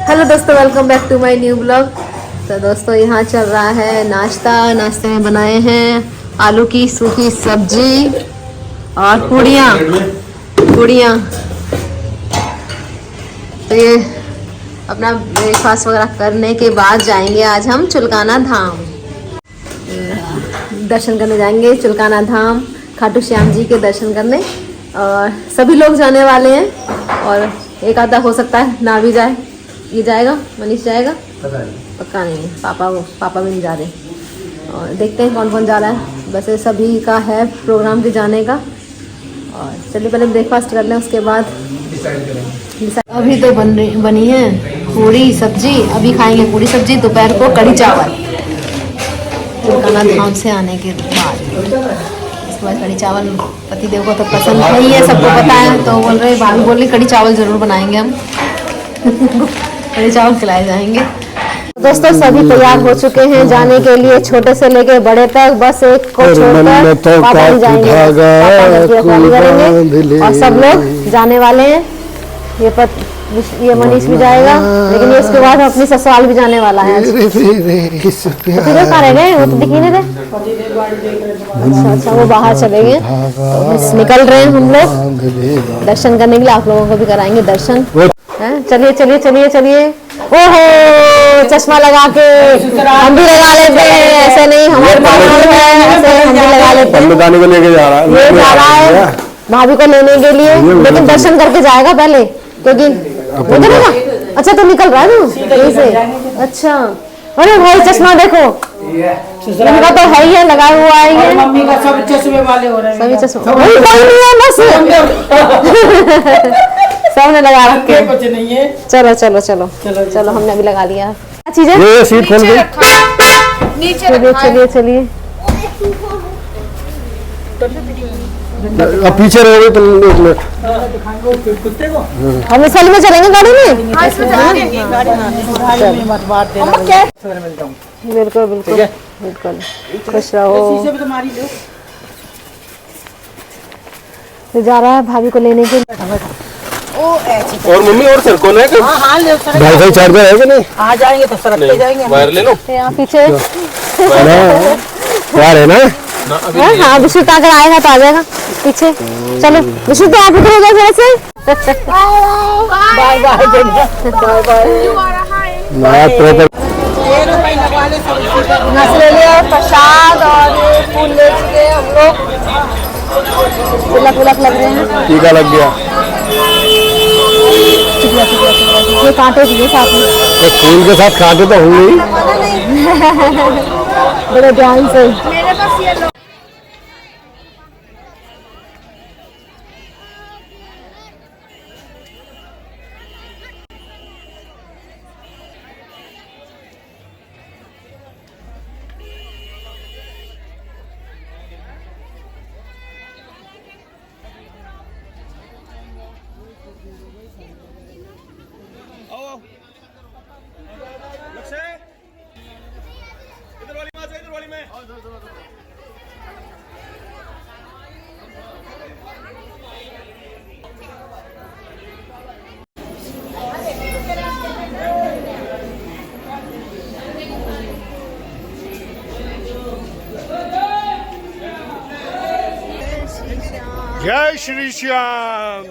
Hello दोस्तों, welcome back to my new blog. तो दोस्तों यहाँ चल रहा है नाश्ता। नाश्ते में बनाए हैं आलू की सूखी सब्जी और पूड़ियाँ। तो ये अपना ब्रेकफास्ट वगैरह करने के बाद जाएंगे आज हम चुलकाना धाम दर्शन करने जाएंगे। चुलकाना धाम खाटू श्याम जी के दर्शन करने, और सभी लोग जाने वाले हैं और एक आधा हो सकता है ना भी जाए। ये जाएगा, मनीष जाएगा, पक्का नहीं है। पापा भी नहीं जा रहे, और देखते हैं कौन कौन जा रहा है। वैसे सभी का है प्रोग्राम के जाने का। और चलिए पहले ब्रेकफास्ट कर लें, उसके बाद अभी तो बनी है पूरी सब्जी। अभी खाएंगे पूरी सब्जी, दोपहर को कढ़ी चावल चुलकाना धाम से आने के बाद। इसके बाद कढ़ी चावल पतिदेव को तो पसंद नहीं है, सबको पता है। तो बोल रही कढ़ी चावल ज़रूर बनाएंगे हम। कढ़ी चावल खिलाए जाएंगे। दोस्तों सभी तैयार हो चुके हैं जाने के लिए, छोटे से लेके बड़े तक। बस एक को छोड़कर पापा ही जाएंगे, करेंगे और सब लोग जाने वाले हैं। ये मनीष भी जाएगा, लेकिन ये इसके बाद अपनी ससुराल भी जाने वाला है। कहाँ रह वो तो दिख ही नहीं रहे। अच्छा, वो बाहर चले गए। तो निकल रहे हैं हम लोग दर्शन करने के लिए। आप लोगों को भी कराएंगे दर्शन। चलिए चलिए चलिए चलिए। ओहो, चश्मा लगा के हम भी लगा लेते हैं। ऐसे नहीं, हमारे पास है, ऐसे हम भी लगा लेते हैं। को लेके जा रहा है भाभी को लेने के लिए, लेकिन दर्शन करके जाएगा पहले, क्योंकि अच्छा तो निकल रहा है ना यहीं से। अच्छा, अरे भाई चश्मा देखो, इनका तो है ही है, लगा हुआ है ये। मम्मी का सब चश्मे वाले हो रहे हैं। सभी चश्मा कोई नहीं है, बस सबने लगा रखे। कुछ नहीं है। चलो चलो चलो चलो, हमने भी लगा लिया। चीजें ये सीट खोल गई। चलिए चलिए चलिए। अब पीछे रहोगे तो एक मिनट। हम इस वाली में चलेंगे गाड़ी में। बिल्कुल बिल्कुल बिल्कुल, खुश रहो। जा रहा है भाभी को लेने के लिए। और मम्मी और सर कौन है? वाईफाई चार्जर है कि नहीं? आ जाएंगे तो सड़क पे जाएंगे। वायर ले लो। यहाँ पीछे वायर है ना? हाँ, विशुद्ध अगर आएगा तो आ जाएगा पीछे। चलो विशुद्ध, आप इधर हो जाए से। बाय बाय ले लिया प्रसाद और फूल ले चुके हम लोग। तिलक लग रहे हैं। टीका लग गया। ये कांटे चाहिए साथ में। तो फूल के साथ कांटे तो होंगे ही। बड़े ध्यान से। जय श्री श्याम।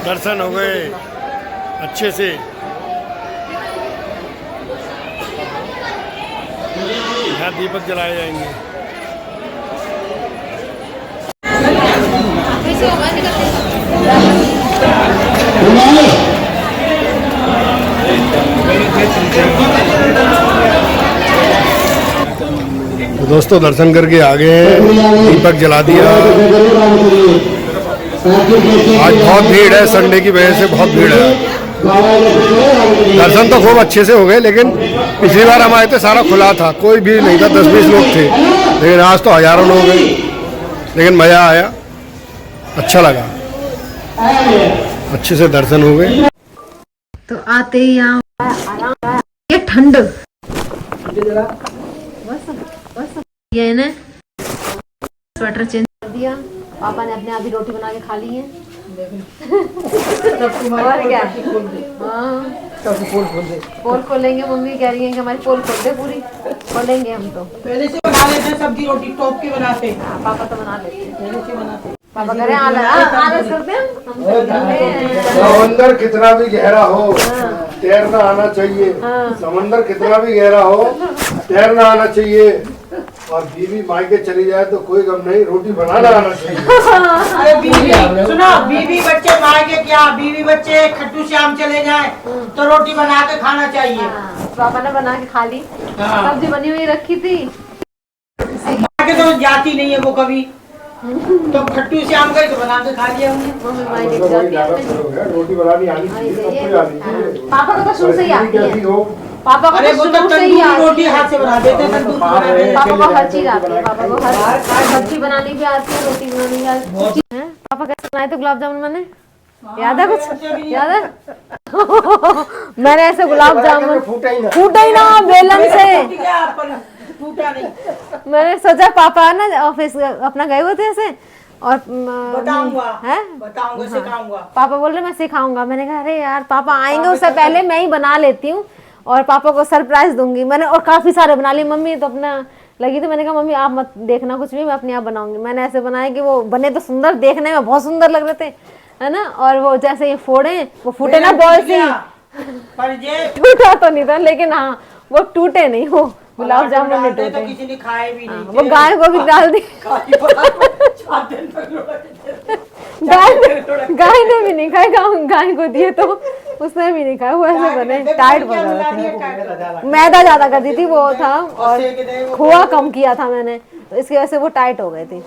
दर्शन हो गए अच्छे से। यहाँ दीपक जलाए जाएंगे। तो दोस्तों दर्शन करके आ गए, दीपक जला दिया। आज बहुत भीड़ है, संडे की वजह से बहुत भीड़ है। दर्शन तो खूब अच्छे से हो गए, लेकिन पिछली बार हम आए थे सारा खुला था, कोई भीड़ नहीं था, 10-20 लोग थे। लेकिन आज तो हजारों लोग हैं, लेकिन मज़ा आया, अच्छा लगा, अच्छे से दर्शन हो गए। तो आते ही यहाँ ये ठंड बस ये इन्हें स्वेटर चेंज कर दिया। पापा ने अपने आप ही रोटी बना के खा ली है। और क्या? हाँ पोल खोलेंगे, मम्मी कह रही है कि हमारी पोल खोल दे पूरी, खोलेंगे हम तो। पहले से बना लेते हैं सब्जी रोटी, टॉप के बनाते हैं। हाँ, पापा तो बना लेते हैं, पहले से बनाते हैं। पापा कह रहे हैं आलस करते हैं हम तो करते हैं। समंदर कितना भी गहरा हो तैरना आना चाहिए। समंदर कितना भी गहरा हो तैरना आना चाहिए। और बीवी मायके चली जाए तो कोई गम नहीं, रोटी बनाना आना चाहिए। अरे बीवी सुनो, बीवी बच्चे मायके क्या, बीवी बच्चे खट्टू श्याम चले जाए तो रोटी बना के खाना चाहिए। पापा ने बना के खा ली, सब्जी बनी हुई रखी थी। मायके तो जाती नहीं है वो कभी, तो खट्टू श्याम गई तो बना के खा लिया हमने। मम्मी मायके जाती है, रोटी बनानी आनी चाहिए। पापा को तो शुरू से ही आती है। पापा को अरे तो वो तो शुरू से ही तंदूरी रोटी हाथ से बना देते हैं, तंदूर बना देते हैं। पापा को हर चीज आती है। पापा को हर सब्जी बनानी भी आती है, रोटी बनानी भी आती है। पापा कैसे बनाए थे गुलाब जामुन? मैंने याद है कुछ? याद है? मैंने ऐसे गुलाब जामुन फूटा ही ना बेलन से। टूटा नहीं। मैंने सोचा पापा ना ऑफिस अपना गए हुए थे ऐसे, और बताऊंगा सिखाऊंगा। पापा बोल रहे मैं सिखाऊंगा। मैंने कहा अरे यार पापा आएंगे उससे पहले मैं ही बना लेती हूँ और पापा को सरप्राइज दूंगी। मैंने और काफी सारे बना लिए। मम्मी तो अपना लगी थी, मैंने कहा मम्मी आप मत देखना कुछ भी, मैं अपने आप बनाऊंगी। मैंने ऐसे बनाए कि वो बने तो सुंदर, देखने में बहुत सुंदर लग रहे थे, है ना। और वो जैसे ये फोड़े, वो फूटे ना बॉल से, टूटा तो नहीं था लेकिन हाँ वो टूटे नहीं, वो गुलाब जामुन में टूटे। तो किसी ने खाए भी नहीं, वो गाय को भी डाल दी। गाय ने भी नहीं खाए, गाय को दिए तो उसने भी नहीं खाया। वो ऐसे बने टाइट बना, मैदा ज्यादा कर दी थी वो था, और खोआ कम किया था मैंने, तो इसकी वजह से वो टाइट हो गए थे।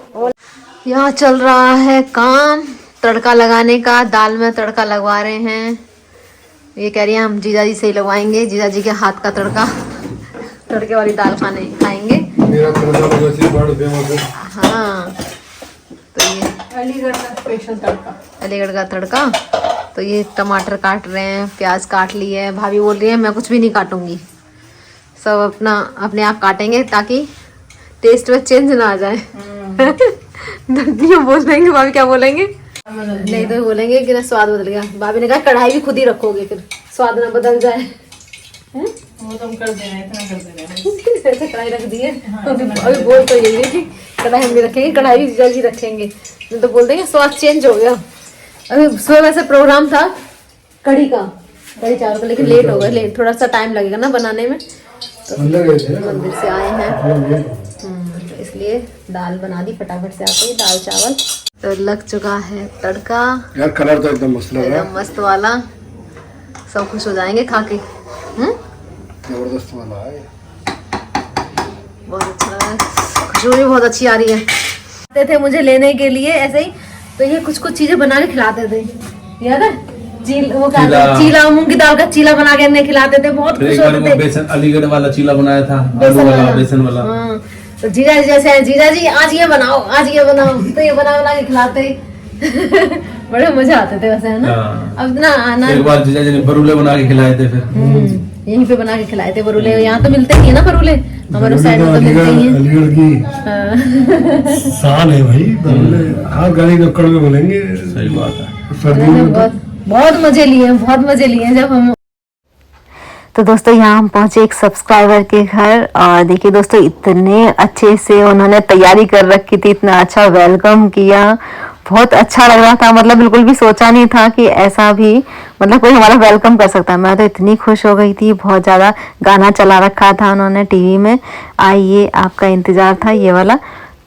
यहाँ चल रहा है काम तड़का लगाने का। दाल में तड़का लगवा रहे हैं। ये कह रही है हम जीजा जी से ही लगवाएंगे, जीजा जी के हाथ का तड़का, तड़के वाली दाल खाएंगे। मेरा तड़का बड़ा फेमस है। हाँ तो ये अलीगढ़ का स्पेशल तड़का, अलीगढ़ का तड़का। तो ये टमाटर काट रहे हैं, प्याज काट ली है। भाभी बोल रही है मैं कुछ भी नहीं काटूंगी, सब अपने आप काटेंगे ताकि टेस्ट में चेंज ना आ जाए। बोल देंगे भाभी, क्या बोलेंगे? नहीं तो बोलेंगे कि ना स्वाद बदल गया। भाभी ने कहा कढ़ाई भी खुद ही रखोगे फिर स्वाद ना बदल जाए। वो तुम कर देना, इतना कर देना। ऐसे कढ़ाई रख दी है। अभी बोल तो यही है कि कढ़ाई हम भी रखेंगे, कढ़ाई भी जल्दी रखेंगे, नहीं तो बोल देंगे स्वाद चेंज हो गया। अभी सुबह वैसे प्रोग्राम था कढ़ी चावल का, लेकिन लेट हो गया, थोड़ा सा टाइम लगेगा ना बनाने में। तो मंदिर से आए हैं तो इसलिए दाल बना दी फटाफट से, आते ही दाल चावल। तो लग चुका है तड़का यार, कलर तो एकदम मस्त लग रहा है, एकदम मस्त वाला। सब खुश हो जाएंगे खा के। जबरदस्त वाला है, बहुत अच्छा लग रहा है। खुशबू भी बहुत अच्छी आ रही है। आते थे मुझे लेने के लिए ऐसे ही, तो ये कुछ चीजें बना के खिलाते थे, याद है? चीला, मूंग की दाल का चीला बना के हमें खिलाते थे, बहुत खुश होते थे। बेसन अलीगढ़ वाला चीला बनाया था, बेसन वाला। हाँ, तो जीजा जी जैसे जीजा जी आज ये बनाओ, तो ये बना के खिलाते। बड़े मजा आते थे वैसे, है ना? अब ना आना एक बार जीजा जी ने बरूले बना के खिलाए थे, फिर यहीं पे बना के खिलाए थे बरूले। यहाँ तो मिलते ही है ना बरूले, हमारे साइड में तो मिलते ही हैं। अलीगढ़ की साल है भाई, हर गली नुक्कड़ में बोलेंगे। सही बात है। सर्दियों में बहुत मजे लिए जब हम। तो दोस्तों यहाँ हम पहुंचे एक सब्सक्राइबर के घर, और देखिए दोस्तों इतने अच्छे से उन्होंने तैयारी कर रखी थी, इतना अच्छा वेलकम किया, बहुत अच्छा लग रहा था। मतलब बिल्कुल भी सोचा नहीं था कि ऐसा भी मतलब कोई हमारा वेलकम कर सकता है। मैं तो इतनी खुश हो गई थी, बहुत ज़्यादा। गाना चला रखा था उन्होंने टीवी में, आइए आपका इंतज़ार था, ये वाला।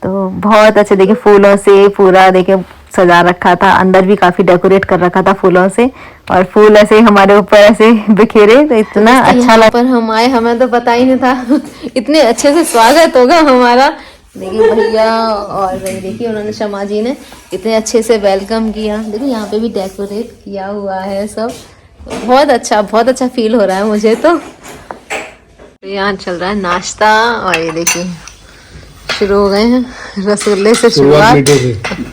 तो बहुत अच्छे देखिए फूलों से पूरा देखिए सजा रखा था, अंदर भी काफी डेकोरेट कर रखा था फूलों से, और फूल ऐसे हमारे ऊपर ऐसे बिखेरे, तो इतना अच्छा लगा। पर हम आए, हमें तो पता ही नहीं था इतने अच्छे से स्वागत होगा हमारा। देखिए भैया और देखिए उन्होंने शमा जी ने इतने अच्छे से वेलकम किया। देखिए यहाँ पे भी डेकोरेट किया हुआ है सब, बहुत अच्छा फील हो रहा है मुझे। तो यहाँ चल रहा है नाश्ता, और ये देखिए शुरू हो गए हैं रसगुल्ले से शुरुआत।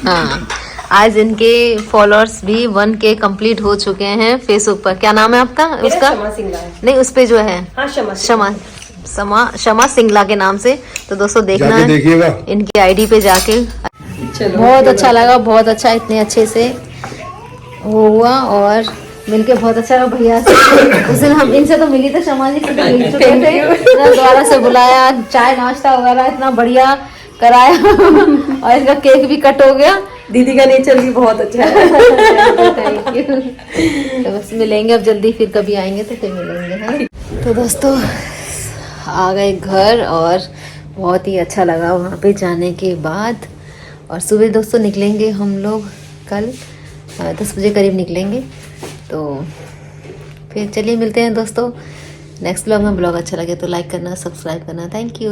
हाँ, आज इनके फॉलोअर्स भी 1K कंप्लीट हो चुके हैं फेसबुक पर। क्या नाम है आपका? उसका नहीं, उस पे जो है शमा शमा सिंगला के नाम से। तो दोस्तों देखना जाके है देखिएगा। इनकी आईडी पे जाके। बहुत अच्छा लगा, बहुत अच्छा, इतने अच्छे से वो हुआ और मिलके बहुत अच्छा लगा भैया से। उस दिन हम इनसे तो मिली, तो शमा जी से तो मिल चुके थे, दोबारा से बुलाया, चाय नाश्ता वगैरह इतना बढ़िया कराया और इसका केक भी कट हो गया। दीदी का नेचर भी बहुत अच्छा है। Thank you. तो बस मिलेंगे अब जल्दी, फिर कभी आएंगे तो फिर मिलेंगे, है। तो दोस्तों आ गए घर और बहुत ही अच्छा लगा वहाँ पे जाने के बाद। और सुबह दोस्तों निकलेंगे हम लोग कल 10 बजे करीब निकलेंगे। तो फिर चलिए मिलते हैं दोस्तों नेक्स्ट ब्लॉग में। ब्लॉग अच्छा लगे तो लाइक करना, सब्सक्राइब करना। Thank you.